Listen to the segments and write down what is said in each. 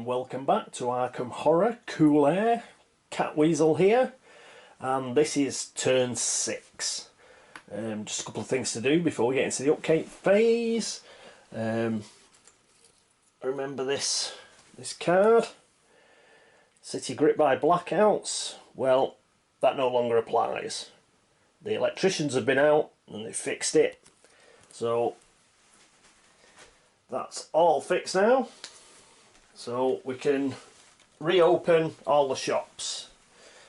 and welcome back to Arkham Horror. Cool Air, Catweazle here, and this is turn 6. Just a couple of things to do before we get into the upkeep phase. Remember this card, City Gripped by Blackouts. Well, that no longer applies. The electricians have been out and they fixed it, so that's all fixed now. So we can reopen all the shops.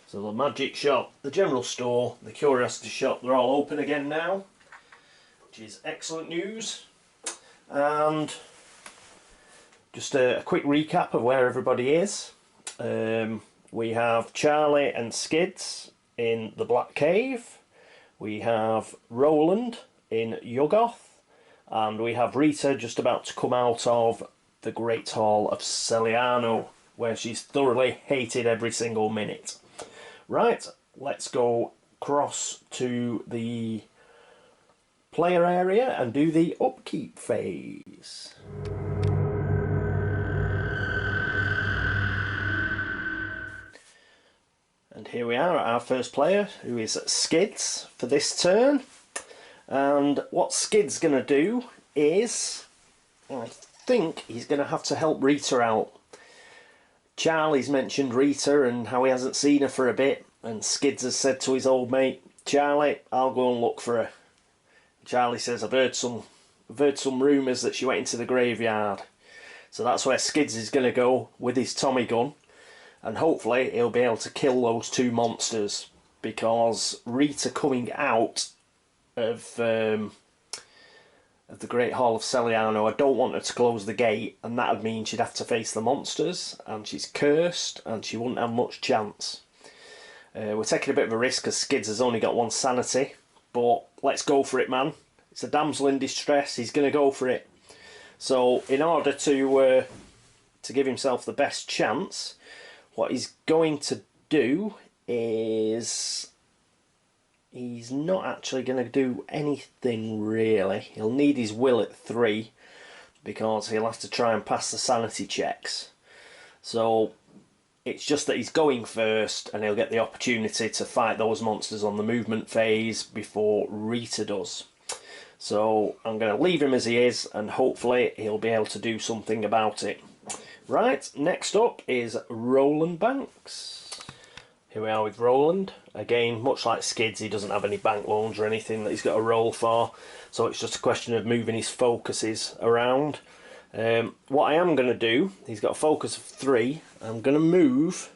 So the magic shop, the general store, the curiosity shop, they're all open again now, which is excellent news. And just a quick recap of where everybody is. We have Charlie and Skids in the Black Cave. We have Roland in Yuggoth. And we have Rita just about to come out of the Great Hall of Celiano, where she's thoroughly hated every single minute. Right, let's go across to the player area and do the upkeep phase. And here we are at our first player, who is Skids for this turn. And what Skid's going to do is, I think he's going to have to help Rita out. Charlie's mentioned Rita and how he hasn't seen her for a bit, and Skids has said to his old mate, Charlie, I'll go and look for her. Charlie says, I've heard some rumours that she went into the graveyard. So that's where Skids is going to go with his Tommy gun, and hopefully he'll be able to kill those two monsters, because Rita coming out of the Great Hall of Celiano, I don't want her to close the gate, and that would mean she'd have to face the monsters, and she's cursed and she wouldn't have much chance. We're taking a bit of a risk because Skids has only got 1 sanity, but let's go for it, man. It's a damsel in distress, he's going to go for it. So in order to give himself the best chance, what he's going to do is, he's not actually going to do anything really. He'll need his will at 3 because he'll have to try and pass the sanity checks. So it's just that he's going first and he'll get the opportunity to fight those monsters on the movement phase before Rita does. So I'm going to leave him as he is and hopefully he'll be able to do something about it. Right, next up is Roland Banks. Here we are with Roland. Again, much like Skids, he doesn't have any bank loans or anything that he's got to roll for, so it's just a question of moving his focuses around. What I am going to do, he's got a focus of 3, I'm going to move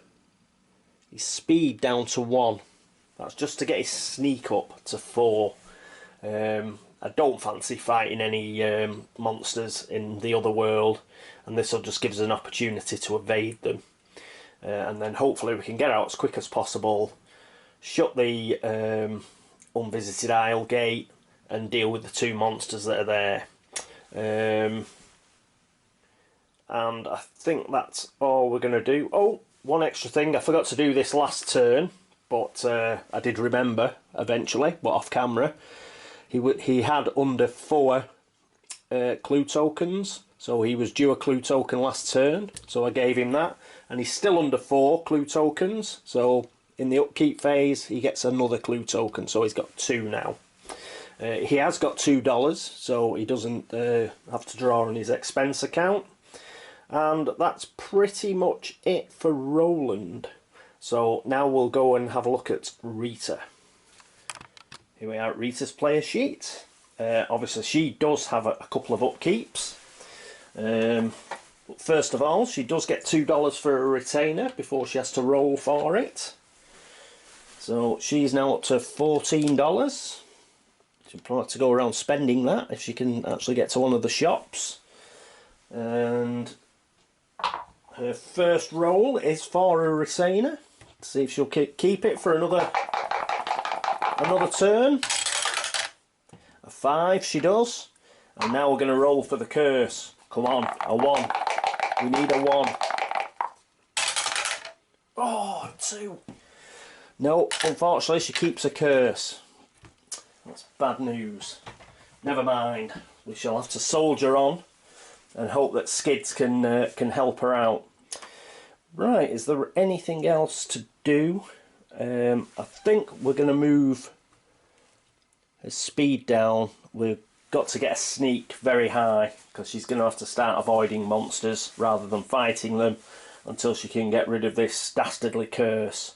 his speed down to 1. That's just to get his sneak up to 4. I don't fancy fighting any monsters in the other world, and this will just give us an opportunity to evade them. And then hopefully we can get out as quick as possible, shut the unvisited aisle gate and deal with the 2 monsters that are there. And I think that's all we're going to do. Oh, one extra thing, I forgot to do this last turn, but I did remember eventually, but off camera. He had under 4 clue tokens, so he was due a clue token last turn, so I gave him that. And he's still under 4 clue tokens, so in the upkeep phase he gets another clue token, so he's got 2 now. He has got $2, so he doesn't have to draw on his expense account. And that's pretty much it for Roland. So now we'll go and have a look at Rita. Here we are at Rita's player sheet. Obviously she does have a couple of upkeeps. But first of all, she does get $2 for a retainer before she has to roll for it. So she's now up to $14. She'll probably have to go around spending that if she can actually get to one of the shops. And her first roll is for a retainer. Let's see if she'll keep it for another turn. A 5 she does. And now we're going to roll for the curse. Come on, a 1. We need a 1. Oh, 2. No, unfortunately she keeps a curse. That's bad news. Never mind. We shall have to soldier on and hope that Skids can help her out. Right, is there anything else to do? I think we're going to move his speed down. We've got to get a sneak very high because she's going to have to start avoiding monsters rather than fighting them until she can get rid of this dastardly curse.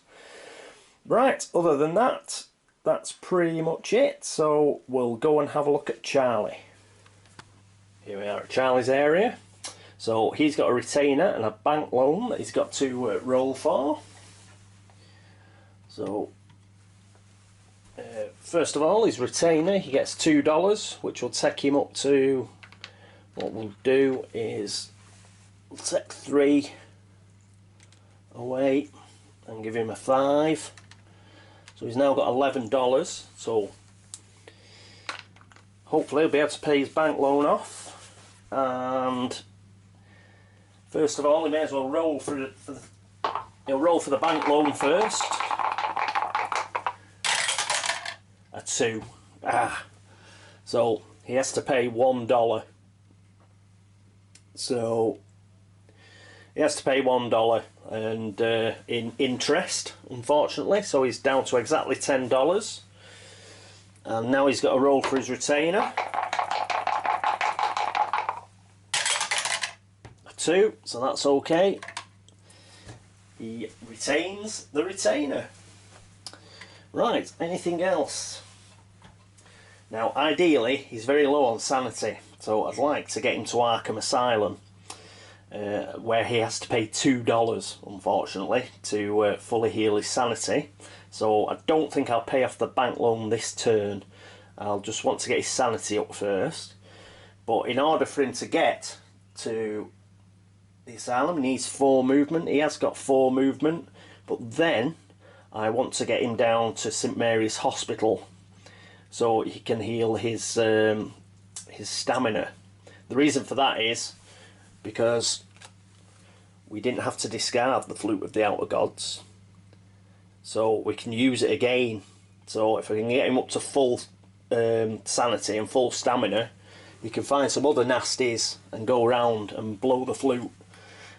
Right, other than that, that's pretty much it. So we'll go and have a look at Charlie. Here we are at Charlie's area. So he's got a retainer and a bank loan that he's got to roll for. So first of all, his retainer, he gets $2, which will take him up to, what we'll do is we'll take 3 away and give him a 5. So he's now got $11, so hopefully he'll be able to pay his bank loan off. And first of all, he may as well roll he'll roll for the bank loan first. A 2. So he has to pay $1. So he has to pay $1 and in interest, unfortunately, so he's down to exactly $10. And now he's got to roll for his retainer. A 2, so that's okay. He retains the retainer. Right, anything else? Now ideally he's very low on sanity, so I'd like to get him to Arkham Asylum. Where he has to pay $2, unfortunately, to fully heal his sanity. So I don't think I'll pay off the bank loan this turn. I'll just want to get his sanity up first. But in order for him to get to the asylum, he needs 4 movement. He has got 4 movement, but then I want to get him down to St Mary's Hospital so he can heal his stamina. The reason for that is because we didn't have to discard the Flute of the Outer Gods, so we can use it again. So if I can get him up to full sanity and full stamina, we can find some other nasties and go around and blow the flute.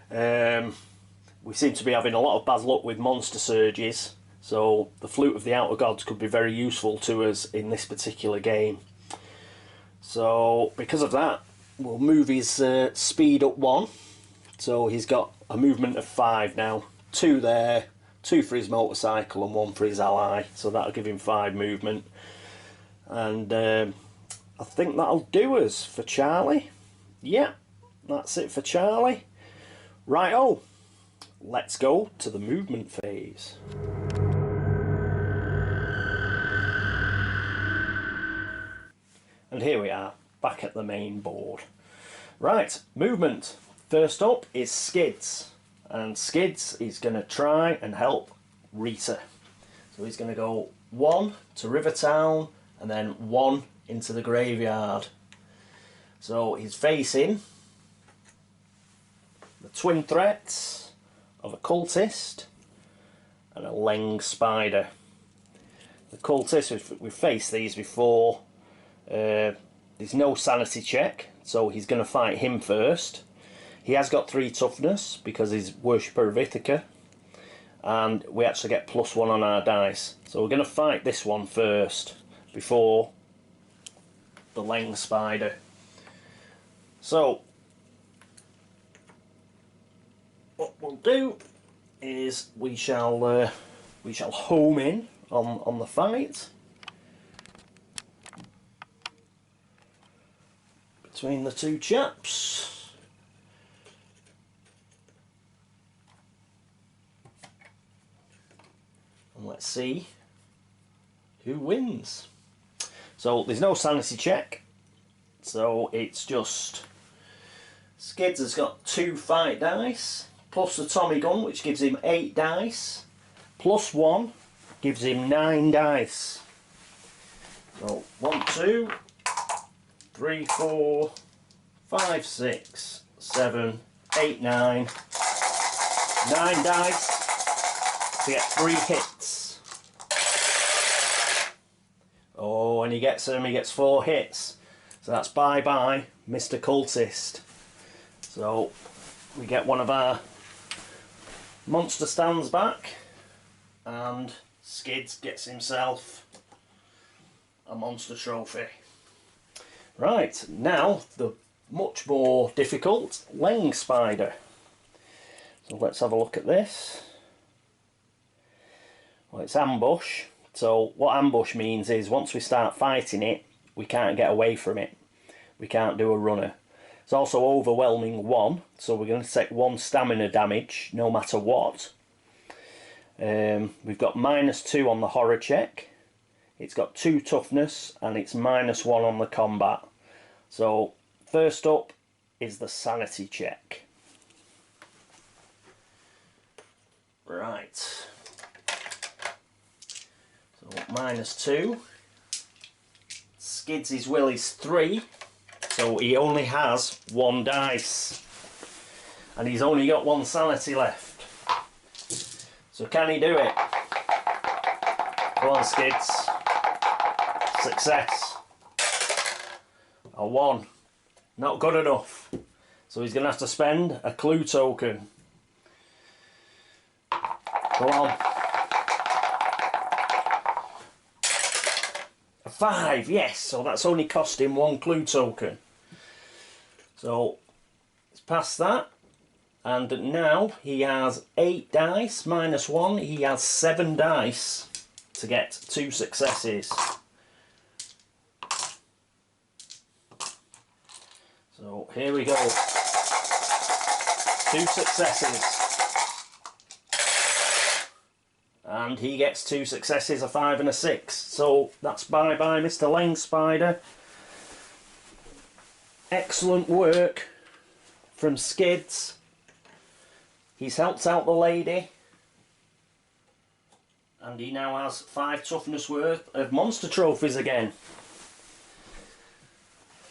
We seem to be having a lot of bad luck with monster surges, so the Flute of the Outer Gods could be very useful to us in this particular game. So because of that, we'll move his speed up 1, so he's got a movement of 5 now. 2 there, 2 for his motorcycle and 1 for his ally, so that'll give him 5 movement. And I think that'll do us for Charlie. Yeah, that's it for Charlie. Right-o, let's go to the movement phase. And here we are, back at the main board. Right, movement. First up is Skids. And Skids is going to try and help Rita. So he's going to go 1 to Rivertown and then 1 into the graveyard. So he's facing the twin threats of a cultist and a Leng spider. The cultist, we've faced these before. There's no sanity check, so he's going to fight him first. He has got 3 toughness because he's worshipper of Ithaca, and we actually get +1 on our dice. So we're going to fight this one first before the Leng spider. So what we'll do is we shall home in on the fight between the 2 chaps. And let's see who wins. So there's no sanity check, so it's just Skids has got 2 fight dice plus the Tommy gun, which gives him 8 dice, +1 gives him 9 dice. So 1, 2, 3, 4, 5, 6, 7, 8, 9. 9 dice to get 3 hits. Oh, and he gets 4 hits. So that's bye-bye, Mr. Cultist. So we get one of our Monster stands back and Skids gets himself a monster trophy. Right, now the much more difficult Leng Spider. So let's have a look at this. Well, it's ambush. So what ambush means is once we start fighting it, we can't get away from it. We can't do a runner. It's also overwhelming 1, so we're going to take 1 stamina damage no matter what. We've got -2 on the horror check. It's got 2 toughness and it's -1 on the combat. So first up is the sanity check. Right. So -2. Skids' will is 3. So he only has 1 dice. And he's only got 1 sanity left. So can he do it? Come on, Skids. Success. A 1. Not good enough. So he's going to have to spend a clue token. Come on. A 5, yes. So that's only cost him 1 clue token. So it's past that. And now he has 8 dice, -1. He has 7 dice to get 2 successes. So here we go. 2 successes. And he gets 2 successes, a 5 and a 6. So that's bye-bye, Mr. Leng Spider. Excellent work from Skids. He's helped out the lady. And he now has 5 toughness worth of monster trophies again.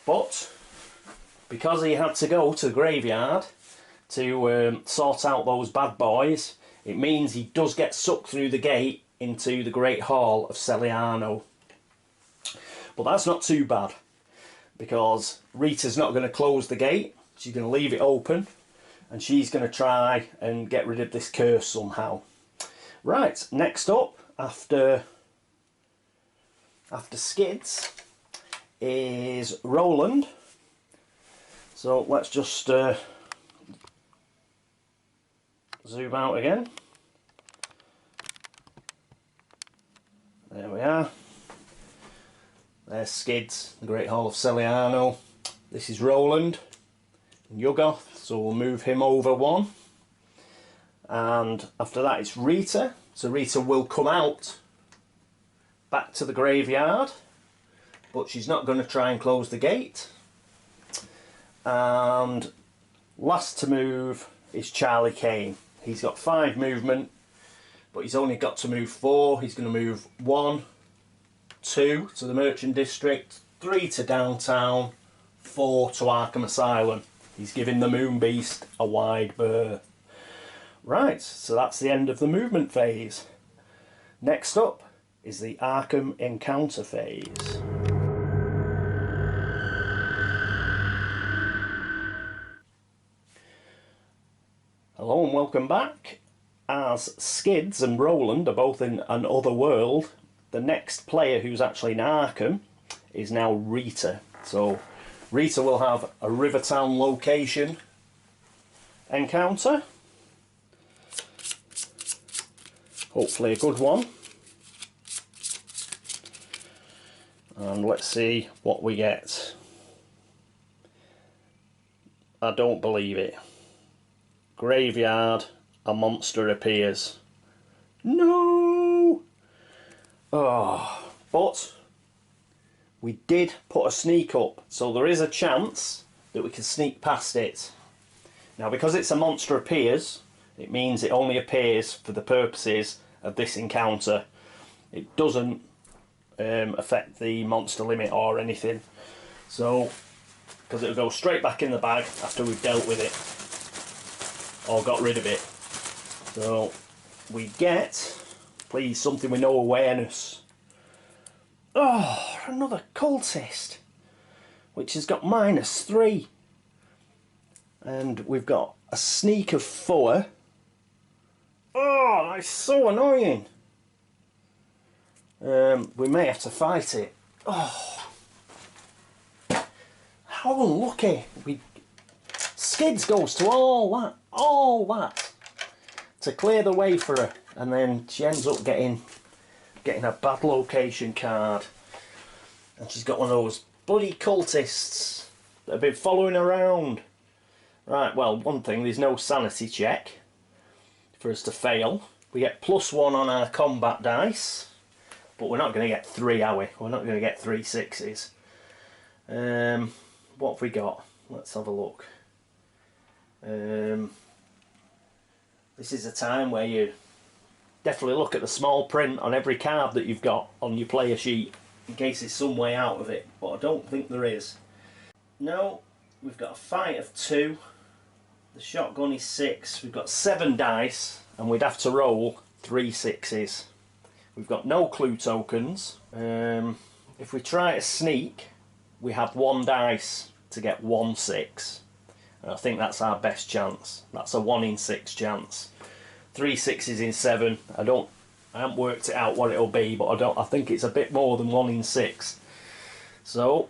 But because he had to go to the graveyard to sort out those bad boys, it means he does get sucked through the gate into the Great Hall of Celiano. But that's not too bad, because Rita's not going to close the gate. She's going to leave it open, and she's going to try and get rid of this curse somehow. Right, next up, after Skids, is Roland. So let's just zoom out again. There we are. There's Skids, the Great Hall of Celiano. This is Roland and Yuggoth, so we'll move him over 1. And after that it's Rita. So Rita will come out back to the graveyard, but she's not going to try and close the gate. And last to move is Charlie Kane. He's got 5 movement, but he's only got to move 4. He's going to move 1, 2 to the Merchant District, 3 to downtown, 4 to Arkham Asylum. He's giving the Moon Beast a wide berth. Right, so that's the end of the movement phase. Next up is the Arkham encounter phase. Hello and welcome back. As Skids and Roland are both in another world, the next player who's actually in Arkham is now Rita. So Rita will have a Rivertown location encounter. Hopefully a good one. And let's see what we get. I don't believe it. Graveyard, a monster appears. No! Oh, but we did put a sneak up, so there is a chance that we can sneak past it. Now, because it's a monster appears, it means it only appears for the purposes of this encounter. It doesn't affect the monster limit or anything. So, because it'll go straight back in the bag after we've dealt with it or got rid of it. So we get, please, something with no awareness. Oh, another cultist, which has got -3. And we've got a sneak of 4. Oh, that's so annoying. We may have to fight it. Oh, how unlucky. Skids goes to all that to clear the way for her, and then she ends up getting a bad location card, and she's got one of those bloody cultists that have been following her around. Right, well, one thing, there's no sanity check for us to fail. We get +1 on our combat dice, but we're not going to get 3, are we? We're not going to get 3 6s. What have we got? Let's have a look. This is a time where you definitely look at the small print on every card that you've got on your player sheet in case there's some way out of it, but I don't think there is. No, we've got a fight of 2. The shotgun is 6. We've got 7 dice, and we'd have to roll 3 6s. We've got no clue tokens. If we try to sneak, we have 1 dice to get 1 6. And I think that's our best chance. That's a 1 in 6 chance. 3 6s in 7. I haven't worked it out what it'll be, but I think it's a bit more than 1 in 6. So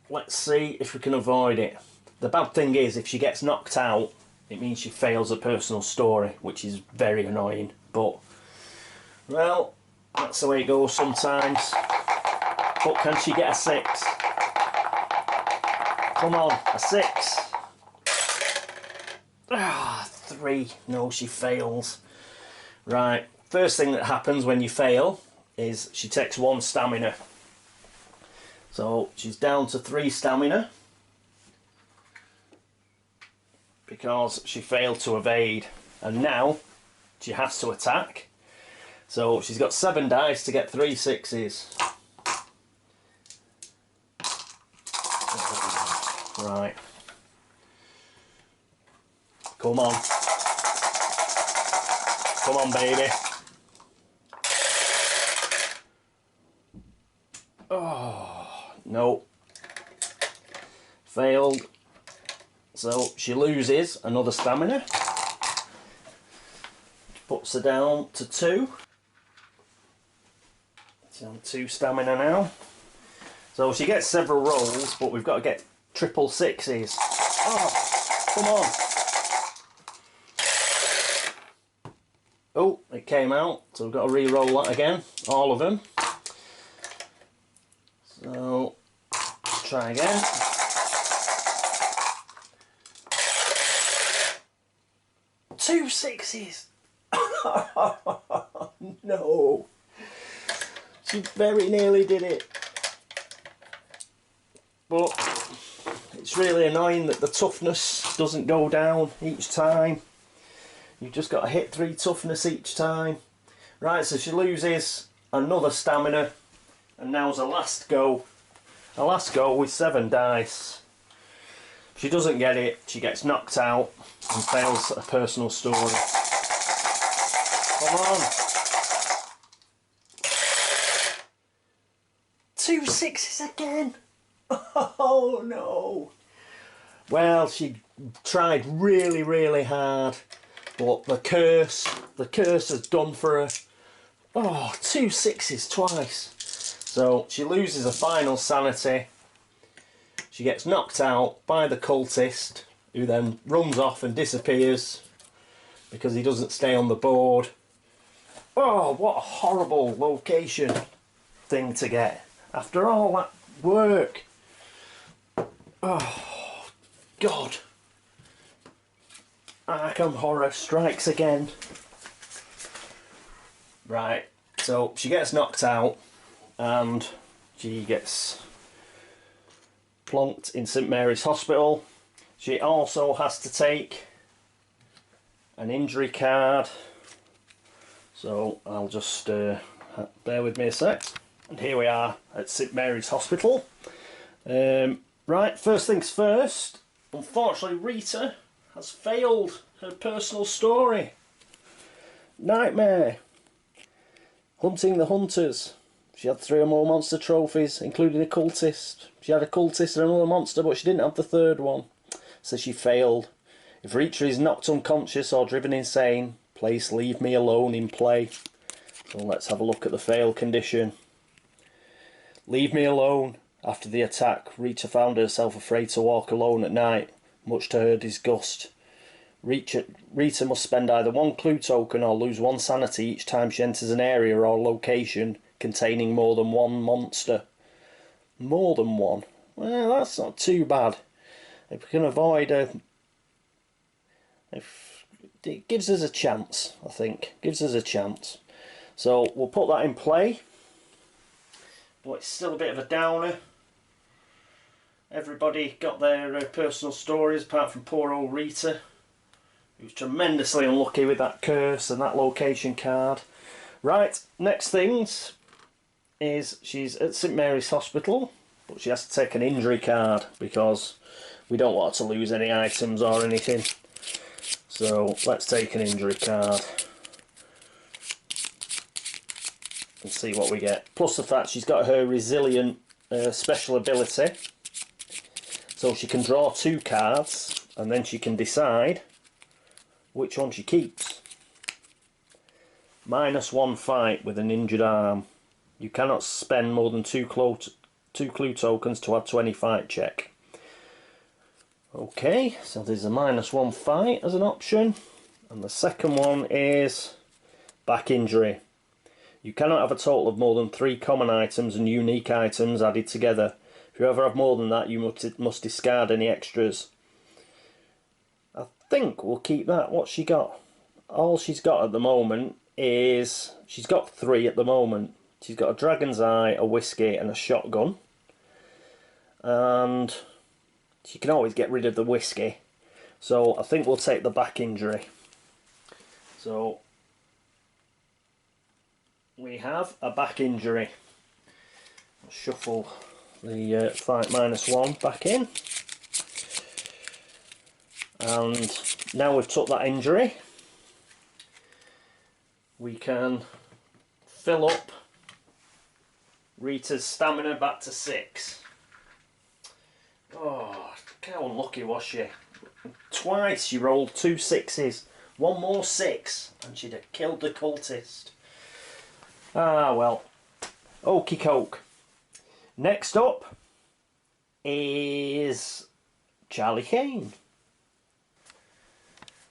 let's see if we can avoid it. The bad thing is, if she gets knocked out, it means she fails a personal story, which is very annoying. But, well, that's the way it goes sometimes. But can she get a 6? Come on, a 6. Ah, 3. No, she fails. Right, first thing that happens when you fail is she takes 1 stamina. So she's down to 3 stamina because she failed to evade, and now she has to attack. So she's got 7 dice to get 3 6s. Right. Come on. Come on, baby. Oh, no. Failed. So she loses another stamina. Puts her down to 2. She's on 2 stamina now. So she gets several rolls, but we've got to get triple 6s. Oh, come on. Oh, it came out, so we've got to re-roll that again, all of them. So, let's try again. Two 6s! No! She very nearly did it. But it's really annoying that the toughness doesn't go down each time. You've just got to hit 3 toughness each time. Right, so she loses another stamina, and now's a last go. A last go with 7 dice. If she doesn't get it, she gets knocked out and fails a personal story. Come on. 2 6s again. Oh no. Well, she tried really, really hard, but the curse has done for her. Oh, 2 6s twice. So she loses a final sanity. She gets knocked out by the cultist, who then runs off and disappears because he doesn't stay on the board. Oh, what a horrible location thing to get after all that work. Oh, God. Arkham Horror strikes again. Right, so she gets knocked out and she gets plonked in St Mary's Hospital. She also has to take an injury card. So I'll just bear with me a sec. And here we are at St Mary's Hospital. Right, first things first. Unfortunately, Rita has failed her personal story. Nightmare. Hunting the hunters. She had 3 or more monster trophies, including a cultist. She had a cultist and another monster, but she didn't have the 3rd one. So she failed. If Reacher is knocked unconscious or driven insane, place Leave Me Alone in play. So let's have a look at the fail condition. Leave me alone. After the attack, Reacher found herself afraid to walk alone at night, much to her disgust. Rita must spend either 1 clue token or lose 1 sanity each time she enters an area or location containing more than 1 monster. More than 1? Well, that's not too bad. If we can avoid it gives us a chance, I think. Gives us a chance. So we'll put that in play. But it's still a bit of a downer. Everybody got their personal stories apart from poor old Rita, who's tremendously unlucky with that curse and that location card. Right, next things is she's at St Mary's Hospital, but she has to take an injury card because we don't want her to lose any items or anything. So let's take an injury card and see what we get. Plus the fact she's got her resilient special ability, so she can draw 2 cards and then she can decide which one she keeps. -1 fight with an injured arm. You cannot spend more than 2 clue tokens to add to any fight check. Okay, so there's a -1 fight as an option. And the second one is back injury. You cannot have a total of more than 3 common items and unique items added together. If you ever have more than that, you must discard any extras. I think we'll keep that. What's she got? All she's got at the moment is... she's got 3 at the moment. She's got a dragon's eye, a whiskey and a shotgun. And she can always get rid of the whiskey. So I think we'll take the back injury. So we have a back injury. Shuffle the fight -1 back in. And now we've took that injury, we can fill up Rita's stamina back to 6. Oh, how unlucky was she? Twice she rolled 2 6s. 1 more 6 and she'd have killed the cultist. Ah well, okie coke. Next up is Charlie Kane.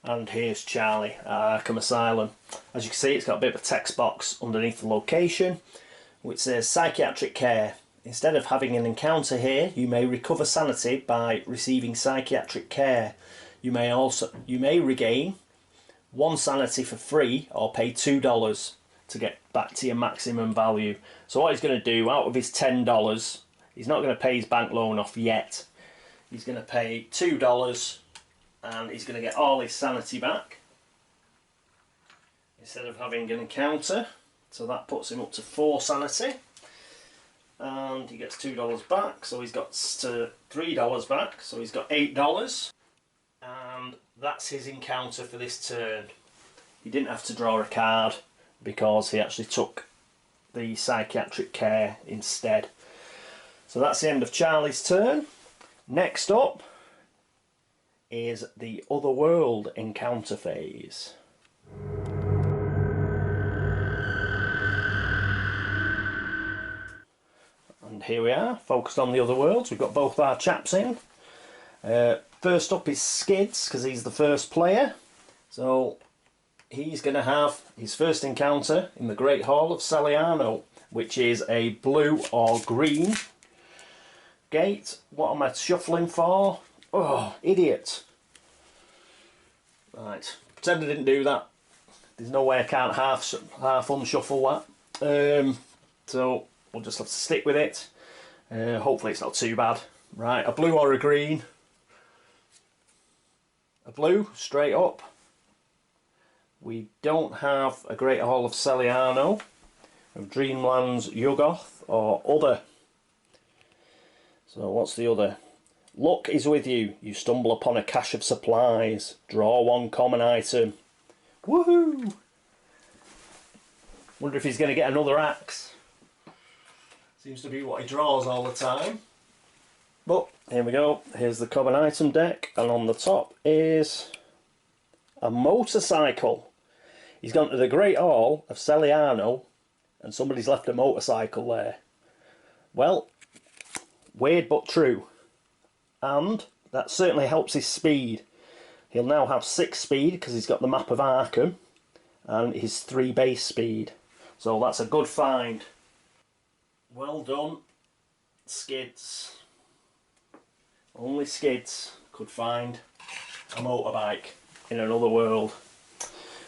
And here's Charlie at Arkham Asylum. As you can see, it's got a bit of a text box underneath the location which says psychiatric care. Instead of having an encounter here, you may recover sanity by receiving psychiatric care. You may regain 1 sanity for free or pay $2 to get back to your maximum value. So what he's going to do, out of his $10, he's not going to pay his bank loan off yet. He's going to pay $2 and he's going to get all his sanity back instead of having an encounter. So that puts him up to 4 sanity. And he gets $2 back, so he's got $3 back, so he's got $8. And that's his encounter for this turn. He didn't have to draw a card because he actually took the psychiatric care instead. So that's the end of Charlie's turn. Next up is the Otherworld encounter phase. And here we are, focused on the other worlds. We've got both our chaps in. First up is Skids, because he's the first player. So he's going to have his first encounter in the Great Hall of Celiano, which is a blue or green gate. What am I shuffling for? Oh, idiot. Right, pretend I didn't do that. There's no way I can't half unshuffle that. So we'll just have to stick with it. Hopefully it's not too bad. Right, a blue or a green. A blue, straight up. We don't have a Great Hall of Celiano, of Dreamlands, Yuggoth, or other. So what's the other? Luck is with you. You stumble upon a cache of supplies. Draw 1 common item. Woohoo! Wonder if he's going to get another axe. Seems to be what he draws all the time. But here we go. Here's the common item deck, and on the top is A motorcycle. He's gone to the Great Hall of Celiano and somebody's left a motorcycle there. Well, weird but true. And that certainly helps his speed. He'll now have 6 speed because he's got the map of Arkham and his 3 base speed. So that's a good find. Well done, Skids. Only Skids could find a motorbike in another world.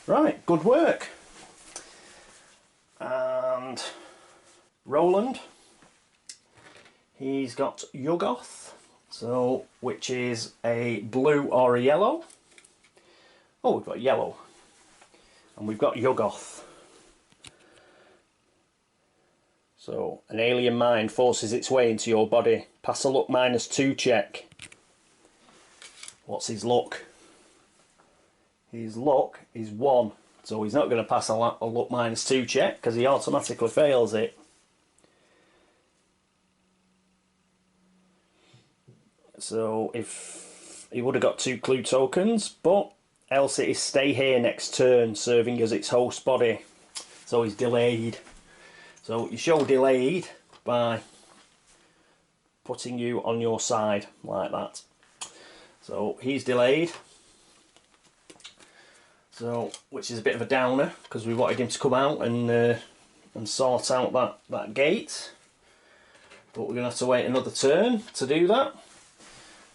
Right, good work. And Roland, he's got Yuggoth, so which is a blue or a yellow. Oh, we've got yellow. And we've got Yuggoth. So, an alien mind forces its way into your body. Pass a luck -2 check. What's his luck? His luck is 1. So he's not going to pass a luck -2 check because he automatically fails it. So if he would have got 2 clue tokens, but else it is stay here next turn, serving as its host body. So he's delayed. So you show delayed by putting you on your side like that. So he's delayed. So, which is a bit of a downer because we wanted him to come out and sort out that gate. But we're going to have to wait another turn to do that.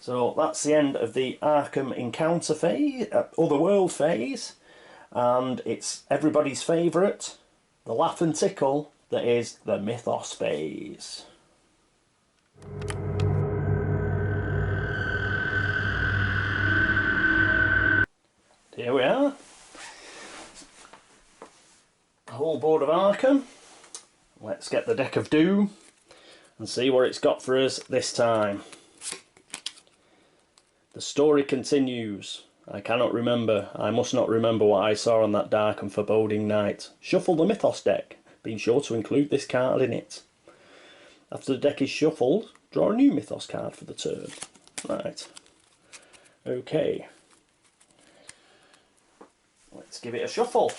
So that's the end of the Arkham encounter phase, Otherworld phase. And it's everybody's favourite, the laugh and tickle, that is the Mythos phase. Here we are. The whole board of Arkham. Let's get the deck of doom and see what it's got for us this time. The story continues. I cannot remember. I must not remember what I saw on that dark and foreboding night. Shuffle the Mythos deck, being sure to include this card in it. After the deck is shuffled, draw a new Mythos card for the turn. Right. Okay. Let's give it a shuffle.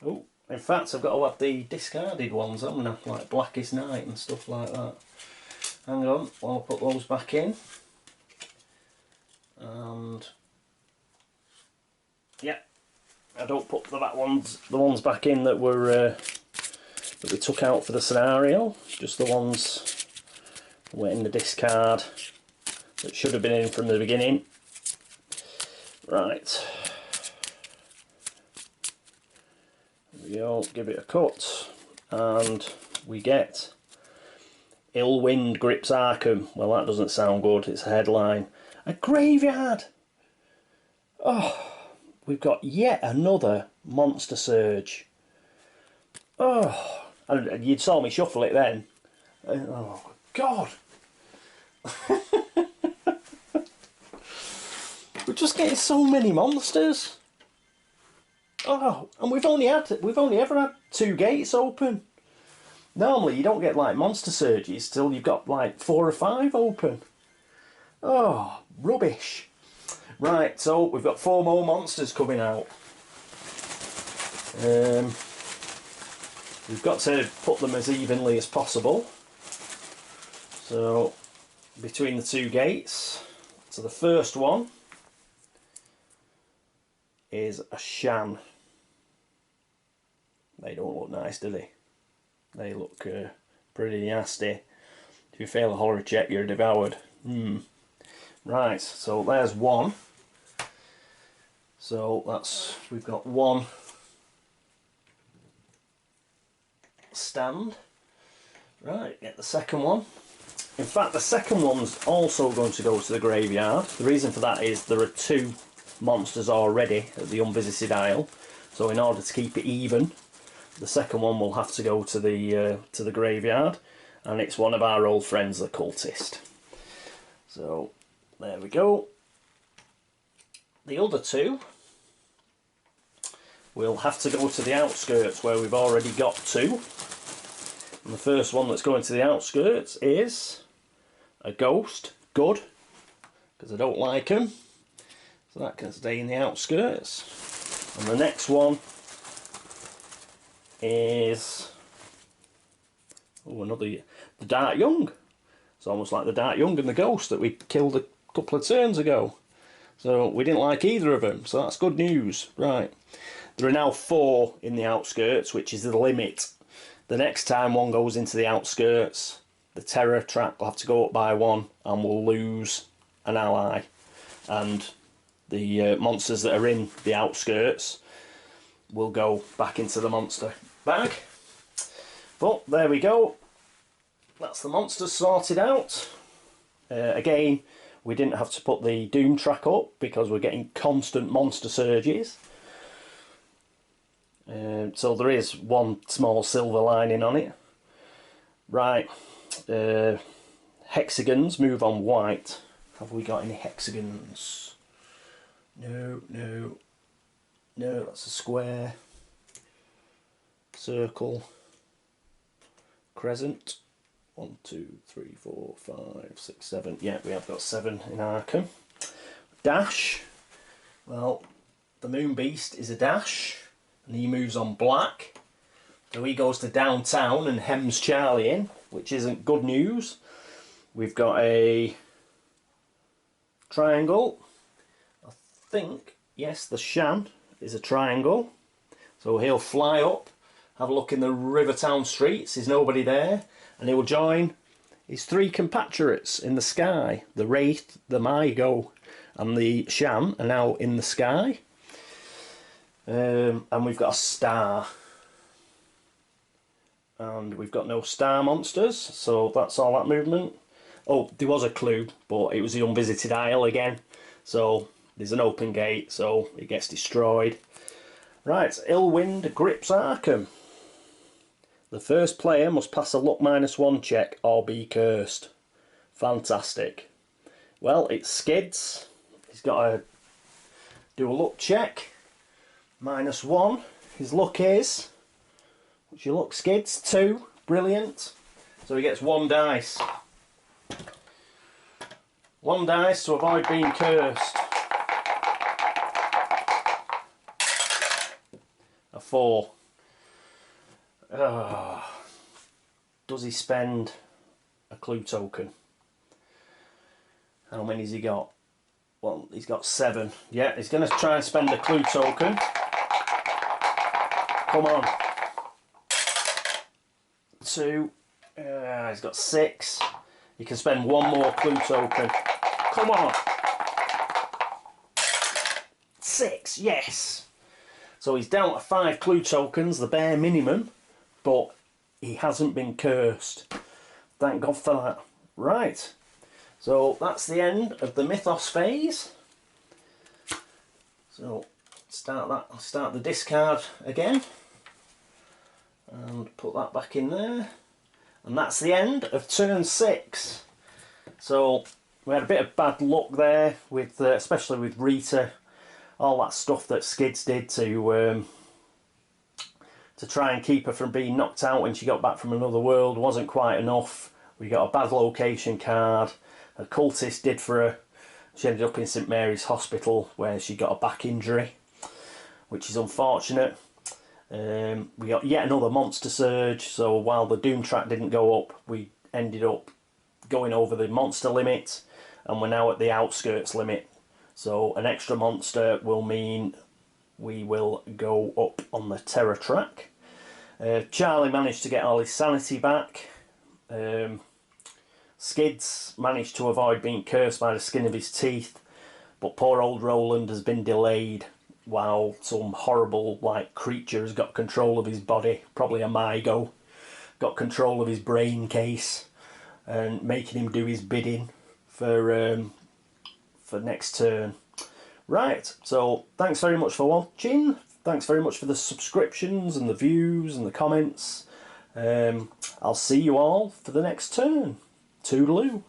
Oh, in fact I've got to have the discarded ones, haven't I? Like Blackest Night and stuff like that. Hang on, I'll put those back in. And yeah, I don't put the ones back in that were that we took out for the scenario. Just the ones that were in the discard that should have been in from the beginning. Right. There we go, give it a cut. And we get Ill Wind Grips Arkham. Well, that doesn't sound good, it's a headline. A graveyard! Oh, we've got yet another Monster Surge. Oh, and you saw me shuffle it then. Oh, God! We're just getting so many monsters. Oh, and we've only ever had 2 gates open. Normally you don't get like monster surges till you've got like 4 or 5 open. Oh, rubbish. Right, so we've got 4 more monsters coming out. We've got to put them as evenly as possible. So between the 2 gates. So the first one is a Shan. They don't look nice, do they? They look pretty nasty. If you fail a horror check, you're devoured. Right, so there's one. So we've got 1 stand. Right, get the second one. In fact, the second one's also going to go to the graveyard. The reason for that is there are 2 monsters already at the Unvisited Isle. So in order to keep it even, the second one will have to go to the graveyard, and it's one of our old friends, the Cultist. So there we go. The other 2 will have to go to the outskirts where we've already got 2. And the first one that's going to the outskirts is a ghost. Good, because I don't like them. So that can stay in the outskirts. And the next one is the Dark Young. It's almost like the Dark Young and the Ghost that we killed a couple of turns ago. So we didn't like either of them, so that's good news. Right, there are now 4 in the outskirts, which is the limit. The next time one goes into the outskirts, the terror track will have to go up by 1 and we'll lose an ally. And the monsters that are in the outskirts will go back into the monster bag. But there we go. That's the monsters sorted out. Again, we didn't have to put the Doom track up because we're getting constant monster surges. So there is one small silver lining on it. Right, hexagons move on white. Have we got any hexagons? No, that's a square, circle, crescent. 1, 2, 3, 4, 5, 6, 7. Yeah, we have got 7 in Arkham. Dash. Well, the Moon Beast is a dash, and he moves on black. So he goes to downtown and hems Charlie in, which isn't good news. We've got a triangle. I think, yes, the Shan is a triangle. So he'll fly up, have a look in the Rivertown streets. There's nobody there. And he will join his 3 compatriots in the sky. The Wraith, the Mygo, and the Shan are now in the sky. And we've got a star. And we've got no star monsters, so that's all that movement. Oh, there was a clue, but it was the Unvisited Isle again. So there's an open gate, so it gets destroyed. Right, Illwind grips Arkham. The first player must pass a luck -1 check or be cursed. Fantastic. Well, it's Skids. He's got to do a luck check. -1. His luck is, what's your luck, Skids? 2. Brilliant. So he gets 1 dice. 1 dice to avoid being cursed. A 4. Does he spend a clue token? How many has he got? Well, he's got 7. Yeah, he's going to try and spend a clue token. Come on. 2. He's got 6. He can spend 1 more clue token. Come on. 6, yes. So he's down to 5 clue tokens, the bare minimum. But he hasn't been cursed. Thank God for that. Right, so that's the end of the Mythos phase. So start the discard again and put that back in there, and that's the end of turn 6. So we had a bit of bad luck there with especially with Rita, all that stuff that Skids did to try and keep her from being knocked out when she got back from another world wasn't quite enough. We got a bad location card. A cultist did for her. She ended up in St Mary's Hospital where she got a back injury, which is unfortunate. We got yet another monster surge, so while the Doom track didn't go up, we ended up going over the monster limit, and we're now at the outskirts limit. So an extra monster will mean we will go up on the terror track. Charlie managed to get all his sanity back. Skids managed to avoid being cursed by the skin of his teeth, but poor old Roland has been delayed while some horrible creature has got control of his body, probably a Mygo, got control of his brain case and making him do his bidding for next turn. Right, so thanks very much for watching. Thanks very much for the subscriptions and the views and the comments. I'll see you all for the next turn. Toodaloo.